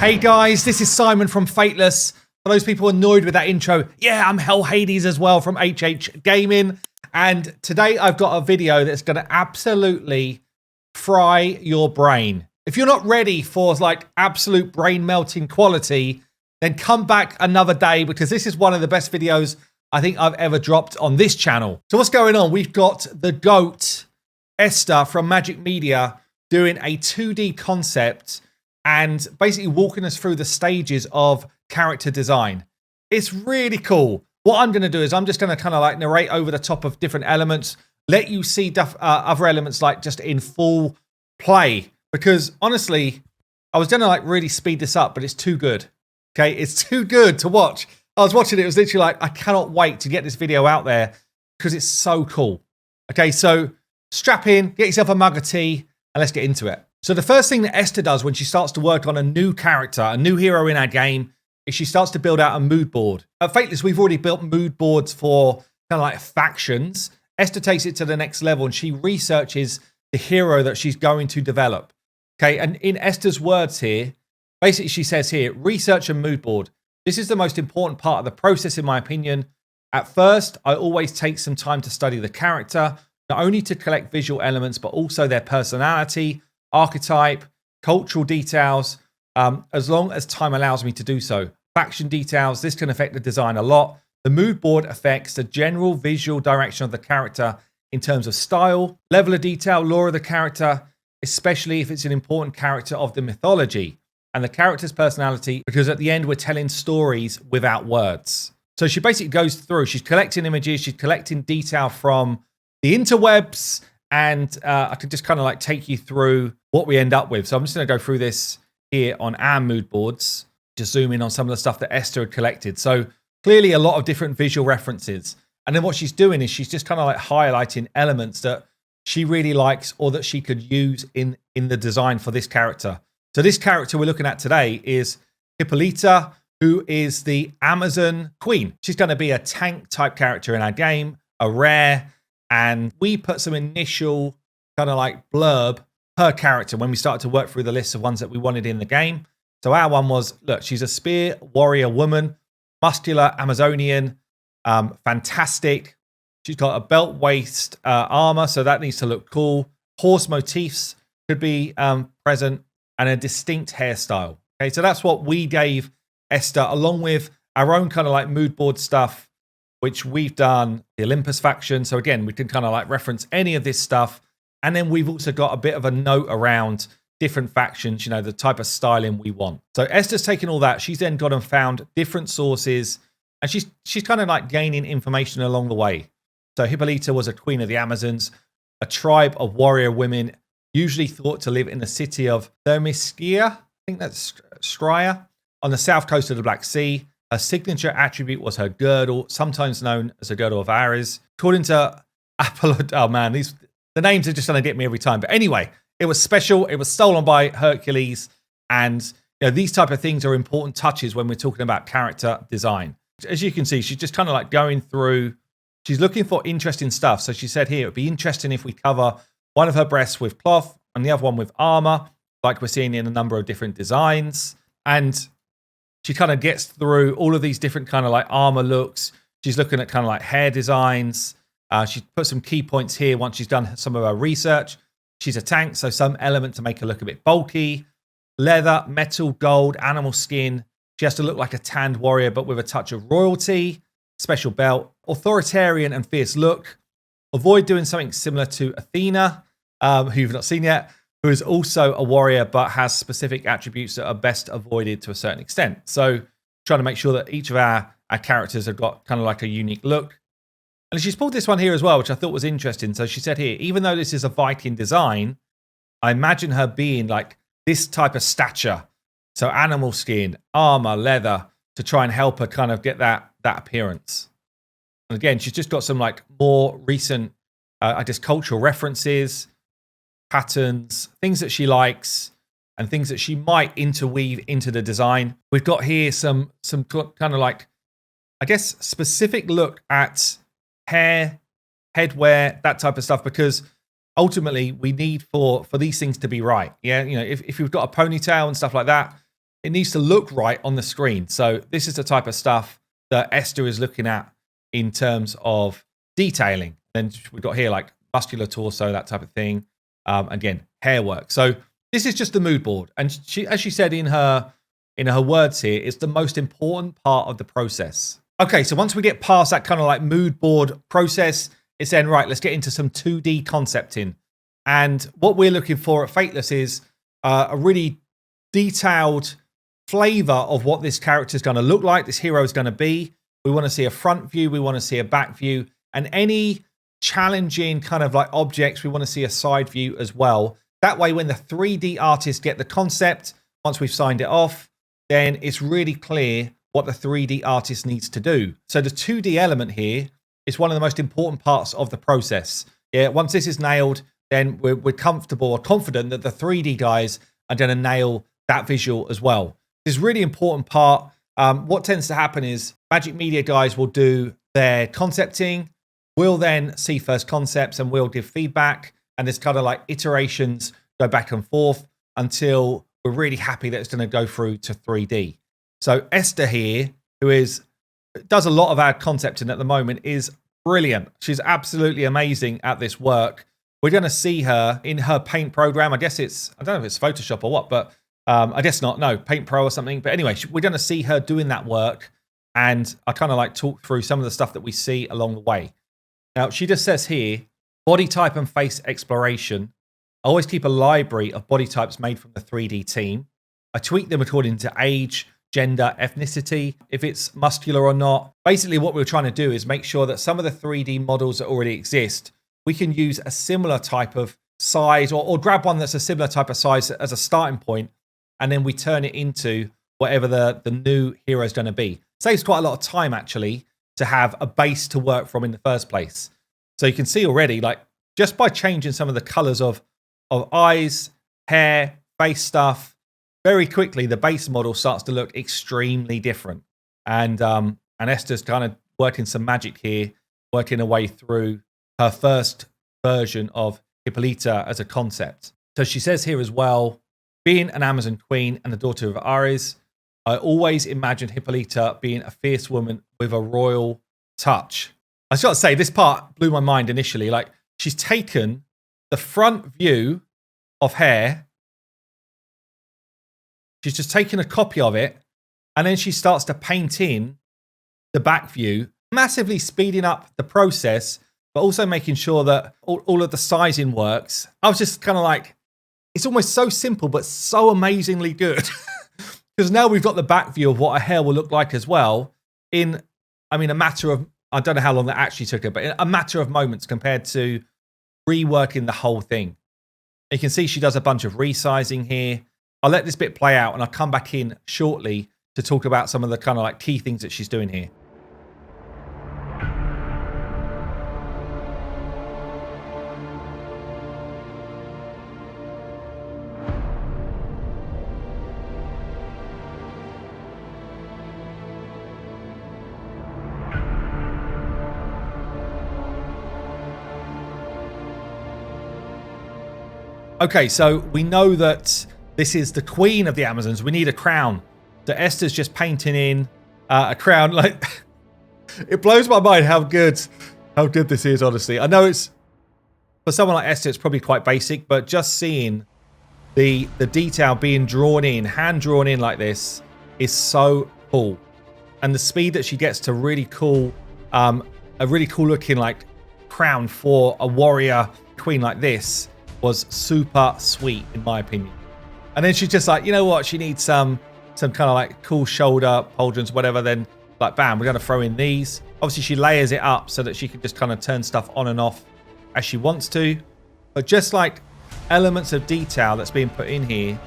Hey guys, this is Simon from Fateless. For those people annoyed with that intro, yeah, I'm Hell Hades as well from HH Gaming. And today I've got a video that's going to absolutely fry your brain. If you're not ready for like absolute brain melting quality, then come back another day because this is one of the best videos I think I've ever dropped on this channel. So what's going on? We've got the GOAT, Esther from Magic Media, doing a 2D concept and basically walking us through the stages of character design. It's really cool. What I'm going to do is I'm just going to kind of like narrate over the top of different elements, let you see other elements like just in full play. Because honestly, I was going to like really speed this up, but it's too good. Okay, it's too good to watch. I was watching it, it was literally like, I cannot wait to get this video out there because it's so cool. Okay, so strap in, get yourself a mug of tea, and let's get into it. So the first thing that Esther does when she starts to work on a new character, a new hero in our game, is she starts to build out a mood board. At Fateless, we've already built mood boards for kind of like factions. Esther takes it to the next level and she researches the hero that she's going to develop. Okay, and in Esther's words here, basically she says here, research a mood board. This is the most important part of the process in my opinion. At first, I always take some time to study the character, not only to collect visual elements, but also their personality, archetype, cultural details, as long as time allows me to do so. Faction details, this can affect the design a lot. The mood board affects the general visual direction of the character in terms of style, level of detail, lore of the character, especially if it's an important character of the mythology, and the character's personality, because at the end we're telling stories without words. So she basically goes through, she's collecting images, she's collecting detail from the interwebs, and I could just kind of like take you through what we end up with. So I'm just going to go through this here on our mood boards, just zoom in on some of the stuff that Esther had collected. So clearly a lot of different visual references. And then what she's doing is she's just kind of like highlighting elements that she really likes or that she could use in the design for this character. So this character we're looking at today is Hippolyta, who is the Amazon Queen. She's going to be a tank type character in our game, a rare, and we put some initial kind of like blurb per character when we started to work through the list of ones that we wanted in the game. So our one was, look, she's a spear warrior woman, muscular Amazonian, fantastic. She's got a belt waist armor, so that needs to look cool. Horse motifs could be present, and a distinct hairstyle. Okay, so that's what we gave Esther, along with our own kind of like mood board stuff, which we've done the Olympus faction. So again, we can kind of like reference any of this stuff. And then we've also got a bit of a note around different factions, you know, the type of styling we want. So Esther's taken all that. She's then gone and found different sources, and she's kind of like gaining information along the way. So Hippolyta was a queen of the Amazons, a tribe of warrior women, usually thought to live in the city of Thermiskia, I think that's Strya, on the south coast of the Black Sea. Her signature attribute was her girdle, sometimes known as a girdle of Ares. According to Apollo, oh man, the names are just going to get me every time. But anyway, it was special. It was stolen by Hercules. And you know, these type of things are important touches when we're talking about character design. As you can see, she's just kind of like going through. She's looking for interesting stuff. So she said here, it'd be interesting if we cover one of her breasts with cloth and the other one with armor, like we're seeing in a number of different designs. And she kind of gets through all of these different kind of like armor looks. She's looking at kind of like hair designs. She put some key points here once she's done some of her research. She's a tank, so some element to make her look a bit bulky. Leather, metal, gold, animal skin. She has to look like a tanned warrior, but with a touch of royalty. Special belt. Authoritarian and fierce look. Avoid doing something similar to Athena, who you've not seen yet, who is also a warrior, but has specific attributes that are best avoided to a certain extent. So trying to make sure that each of our characters have got kind of like a unique look. And she's pulled this one here as well, which I thought was interesting. So she said here, even though this is a Viking design, I imagine her being like this type of stature. So animal skin, armor, leather, to try and help her kind of get that appearance. And again, she's just got some like more recent, I guess, cultural references, patterns, things that she likes, and things that she might interweave into the design. We've got here some kind of like, I guess, specific look at hair, headwear, that type of stuff, because ultimately we need for these things to be right. Yeah, you know, if you've got a ponytail and stuff like that, it needs to look right on the screen. So this is the type of stuff that Esther is looking at in terms of detailing. Then we've got here like muscular torso, that type of thing. Again, hair work. So this is just the mood board. And she, as she said in her words here, it's the most important part of the process. Okay, so once we get past that kind of like mood board process, it's then, right, let's get into some 2D concepting. And what we're looking for at Fateless is a really detailed flavor of what this character is going to look like, this hero is going to be. We want to see a front view, we want to see a back view, and any challenging kind of like objects, we want to see a side view as well. That way, when the 3D artists get the concept, once we've signed it off, then it's really clear what the 3D artist needs to do. So the 2D element here is one of the most important parts of the process. Yeah, once this is nailed, then we're comfortable or confident that the 3D guys are going to nail that visual as well. This is a really important part. What tends to happen is Magic Media guys will do their concepting. We'll then see first concepts and we'll give feedback. And there's kind of like iterations go back and forth until we're really happy that it's going to go through to 3D. So Esther here, who does a lot of our concepting at the moment, is brilliant. She's absolutely amazing at this work. We're going to see her in her paint program. I guess I don't know if it's Photoshop or what, but I guess not. No, Paint Pro or something. But anyway, we're going to see her doing that work. And I kind of like talk through some of the stuff that we see along the way. Now, she just says here, body type and face exploration. I always keep a library of body types made from the 3D team. I tweak them according to age, gender, ethnicity, if it's muscular or not. Basically, what we're trying to do is make sure that some of the 3D models that already exist, we can use a similar type of size or grab one that's a similar type of size as a starting point, and then we turn it into whatever the new hero is going to be. Saves quite a lot of time, actually, to have a base to work from in the first place. So you can see already, like, just by changing some of the colors of eyes, hair, face stuff, very quickly the base model starts to look extremely different. And Esther's kind of working some magic here, working her way through her first version of Hippolyta as a concept. So she says here as well, being an Amazon queen and the daughter of Ares, I always imagined Hippolyta being a fierce woman with a royal touch. I just got to say, this part blew my mind initially. Like, she's taken the front view of hair, she's just taken a copy of it, and then she starts to paint in the back view, massively speeding up the process, but also making sure that all of the sizing works. I was just kind of like, it's almost so simple, but so amazingly good. Because now we've got the back view of what her hair will look like as well in, I mean, a matter of, I don't know how long that actually took her, but in a matter of moments compared to reworking the whole thing. You can see she does a bunch of resizing here. I'll let this bit play out and I'll come back in shortly to talk about some of the kind of like key things that she's doing here. Okay, so we know that this is the queen of the Amazons. We need a crown. So Esther's just painting in a crown. Like, it blows my mind how good this is, honestly. I know it's, for someone like Esther, it's probably quite basic, but just seeing the detail being drawn in, hand drawn in like this, is so cool. And the speed that she gets to really cool, a really cool looking like crown for a warrior queen like this was super sweet, in my opinion. And then she's just like, you know what? She needs some kind of like cool shoulder pauldrons, whatever. Then like, bam, we're going to throw in these. Obviously, she layers it up so that she can just kind of turn stuff on and off as she wants to. But just like elements of detail that's being put in here,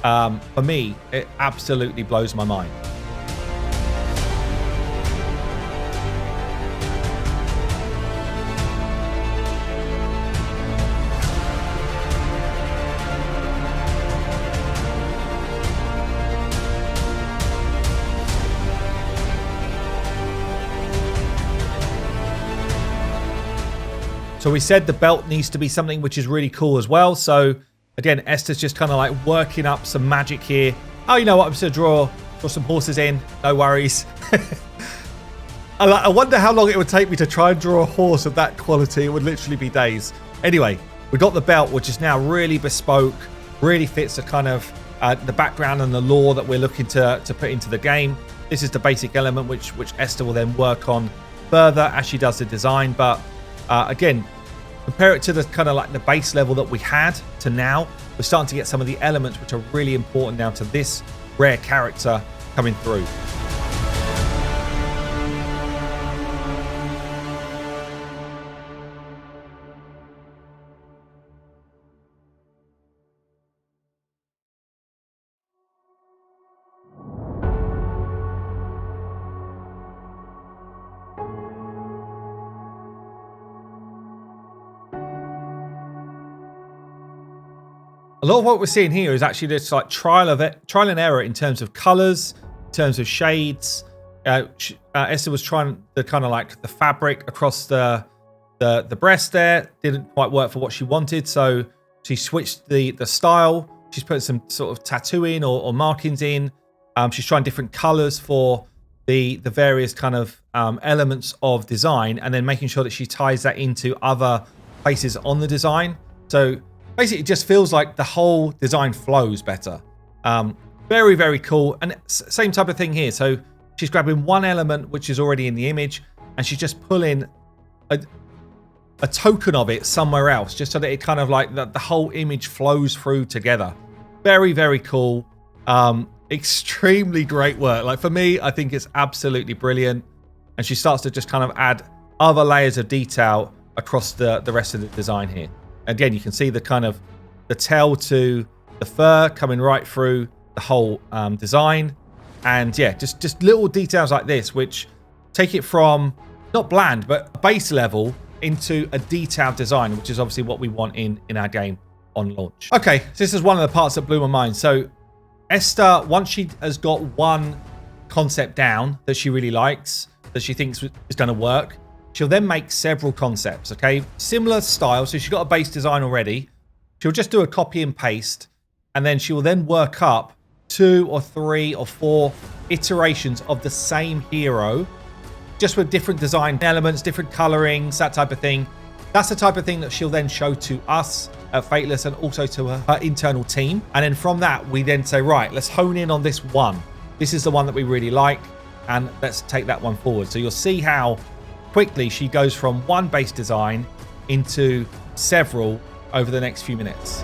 for me, it absolutely blows my mind. So we said the belt needs to be something which is really cool as well. So again, Esther's just kind of like working up some magic here, oh, you know what, I'm just going to draw some horses in. No worries. I wonder how long it would take me to try and draw a horse of that quality. It would literally be days. Anyway, we got the belt, which is now really bespoke, really fits the kind of the background and the lore that we're looking to put into the game. This is the basic element which Esther will then work on further as she does the design. But again, compare it to the kind of like the base level that we had to now. We're starting to get some of the elements which are really important now to this rare character coming through. A lot of what we're seeing here is actually this like trial and error in terms of colors, in terms of shades. Esther was trying the kind of like the fabric across the breast there. Didn't quite work for what she wanted, so she switched the style. She's put some sort of tattooing or markings in. She's trying different colors for the various kind of elements of design, and then making sure that she ties that into other places on the design. So basically, it just feels like the whole design flows better. Very, very cool. And same type of thing here. So she's grabbing one element which is already in the image, and she's just pulling a token of it somewhere else, just so that it kind of like the whole image flows through together. Very, very cool. Extremely great work. Like for me, I think it's absolutely brilliant. And she starts to just kind of add other layers of detail across the rest of the design here. Again, you can see the kind of the tail to the fur coming right through the whole design. And yeah, just little details like this, which take it from not bland, but base level into a detailed design, which is obviously what we want in our game on launch. Okay, so this is one of the parts that blew my mind. So Esther, once she has got one concept down that she really likes, that she thinks is going to work, she'll then make several concepts, okay? Similar style, so she's got a base design already. She'll just do a copy and paste, and then she will then work up 2 or 3 or 4 iterations of the same hero, just with different design elements, different colorings, that type of thing. That's the type of thing that she'll then show to us at Fateless and also to her internal team. And then from that, we then say, right, let's hone in on this one. This is the one that we really like, and let's take that one forward. So you'll see how quickly she goes from one base design into several over the next few minutes.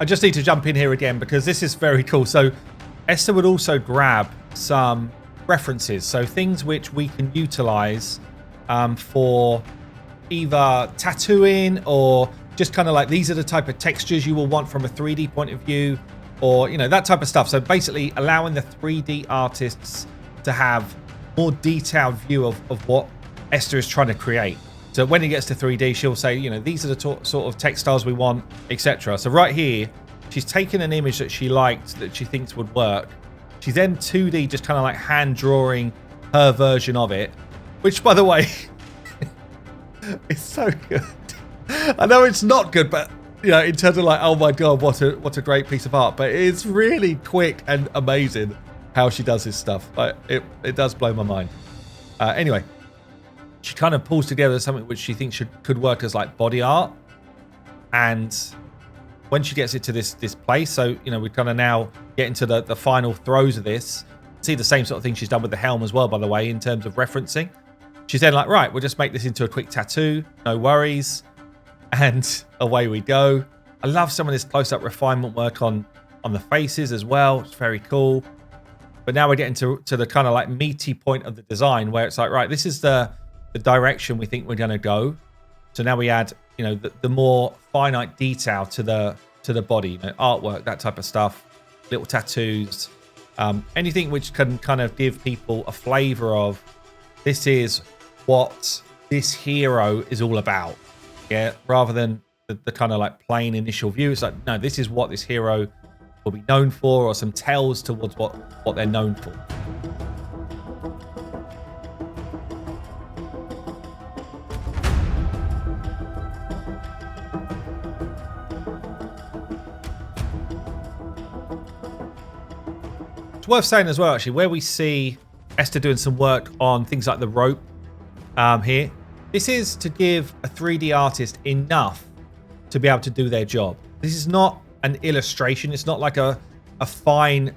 I just need to jump in here again because this is very cool. So Esther would also grab some references, so things which we can utilize for either tattooing or just kind of like these are the type of textures you will want from a 3D point of view, or you know, that type of stuff. So basically allowing the 3D artists to have more detailed view of what Esther is trying to create. So when it gets to 3D, she'll say, you know, these are the sort of textiles we want, etc. So right here, she's taken an image that she liked, that she thinks would work. She's then 2D just kind of like hand drawing her version of it, which, by the way, is so good. I know it's not good, but you know, in terms of like, oh my god, what a great piece of art. But it's really quick and amazing how she does this stuff. Like, it does blow my mind. Anyway, she kind of pulls together something which she thinks could work as like body art. And when she gets it to this place, so you know, we kind of now get into the final throes of this. See the same sort of thing she's done with the helm as well, by the way, in terms of referencing. She's then like, right, we'll just make this into a quick tattoo, no worries, and away we go. I love some of this close-up refinement work on the faces as well. It's very cool. But now we're getting to the kind of like meaty point of the design where it's like, right, this is the direction we think we're going to go. So now we add, you know, the more finite detail to the body, you know, artwork, that type of stuff, little tattoos, anything which can kind of give people a flavor of this is what this hero is all about. Yeah, rather than the kind of like plain initial view. It's like, no, this is what this hero will be known for, or some tells towards what they're known for. It's worth saying as well, actually, where we see Esther doing some work on things like the rope here. This is to give a 3D artist enough to be able to do their job. This is not an illustration. It's not like a fine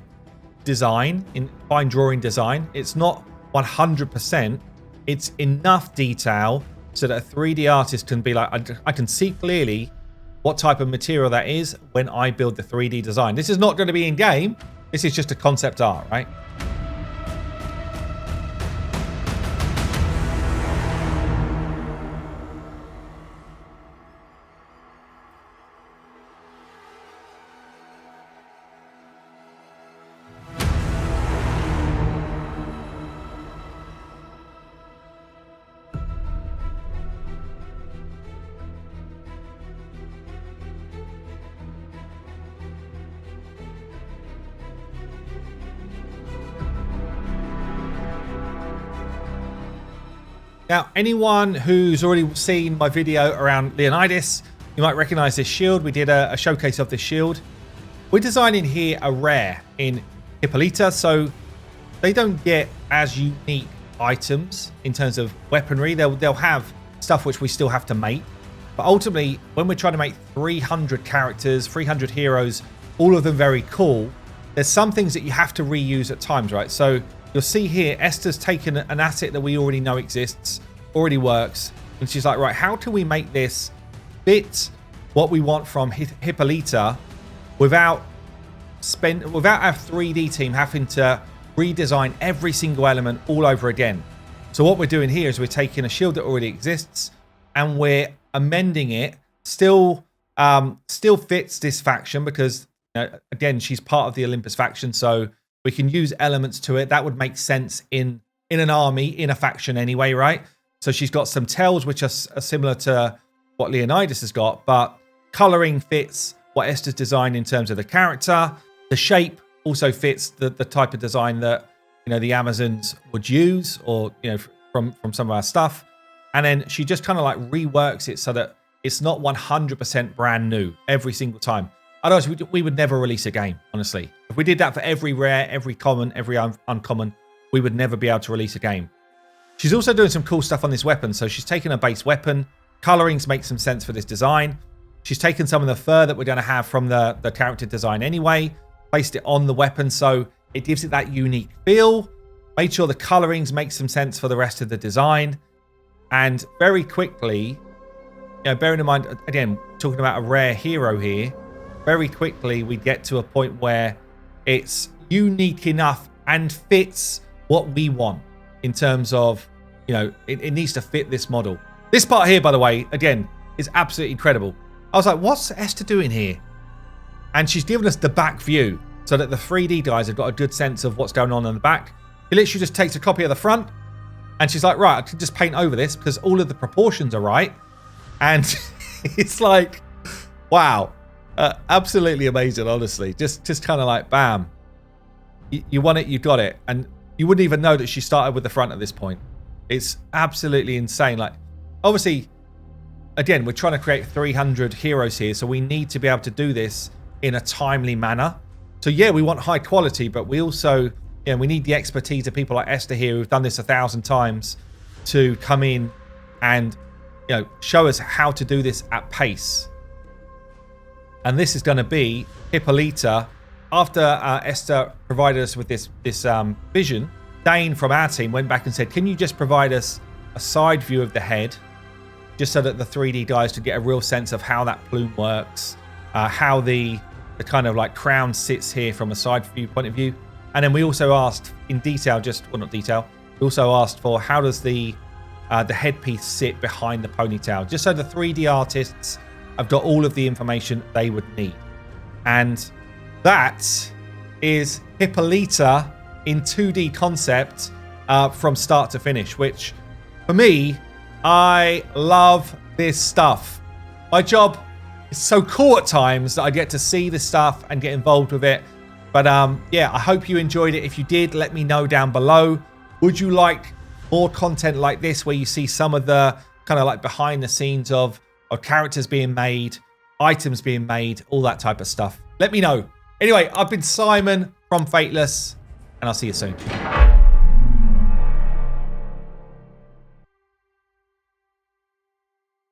design, fine drawing design. It's not 100%. It's enough detail so that a 3D artist can be like, I can see clearly what type of material that is when I build the 3D design. This is not going to be in game. This is just a concept art, right? Now, anyone who's already seen my video around Leonidas, you might recognize this shield. We did a showcase of this shield. We're designing here a rare in Hippolyta, so they don't get as unique items in terms of weaponry. They'll have stuff which we still have to make. But ultimately, when we're trying to make 300 characters, 300 heroes, all of them very cool, there's some things that you have to reuse at times, right? So you'll see here, Esther's taken an asset that we already know exists, already works, and she's like, right, how can we make this fit what we want from Hippolyta without our 3D team having to redesign every single element all over again? So what we're doing here is we're taking a shield that already exists and we're amending it. Still fits this faction because, you know, again, she's part of the Olympus faction, so we can use elements to it that would make sense in an army, in a faction anyway, right? So she's got some tells which are similar to what Leonidas has got, but coloring fits what Esther's designed in terms of the character. The shape also fits the type of design that, you know, the Amazons would use, or, you know, from some of our stuff. And then she just kind of like reworks it so that it's not 100% brand new every single time. Otherwise, we would never release a game, honestly. If we did that for every rare, every common, every uncommon, we would never be able to release a game. She's also doing some cool stuff on this weapon. So she's taken a base weapon. Colorings make some sense for this design. She's taken some of the fur that we're going to have from the character design anyway, placed it on the weapon so it gives it that unique feel. Made sure the colorings make some sense for the rest of the design. And very quickly, you know, bearing in mind, again, talking about a rare hero here, very quickly we get to a point where it's unique enough and fits what we want in terms of, you know, it needs to fit this model. This part here, by the way, again, is absolutely incredible. I was like, what's Esther doing here? And she's given us the back view so that the 3D guys have got a good sense of what's going on in the back. She literally just takes a copy of the front and she's like, right, I can just paint over this because all of the proportions are right. And it's like, wow. Absolutely amazing, honestly. Just kind of like, bam. You want it, you got it. And you wouldn't even know that she started with the front at this point. It's absolutely insane. Like, obviously, again, we're trying to create 300 heroes here, so we need to be able to do this in a timely manner. So yeah, we want high quality, but we also, we need the expertise of people like Esther here who've done this 1,000 times to come in and, show us how to do this at pace. And this is going to be Hippolyta. After Esther provided us with this vision, Dane from our team went back and said, can you just provide us a side view of the head, just so that the 3D guys could get a real sense of how that plume works, how the kind of like crown sits here from a side view point of view. And then we also asked in detail, not detail, we also asked for how does the headpiece sit behind the ponytail, just so the 3D artists have got all of the information they would need. And that is Hippolyta in 2D concept from start to finish, which for me, I love this stuff. My job is so cool at times that I get to see this stuff and get involved with it. But yeah, I hope you enjoyed it. If you did, let me know down below. Would you like more content like this where you see some of the kind of like behind the scenes of characters being made, items being made, all that type of stuff? Let me know. Anyway, I've been Simon from Fateless, and I'll see you soon.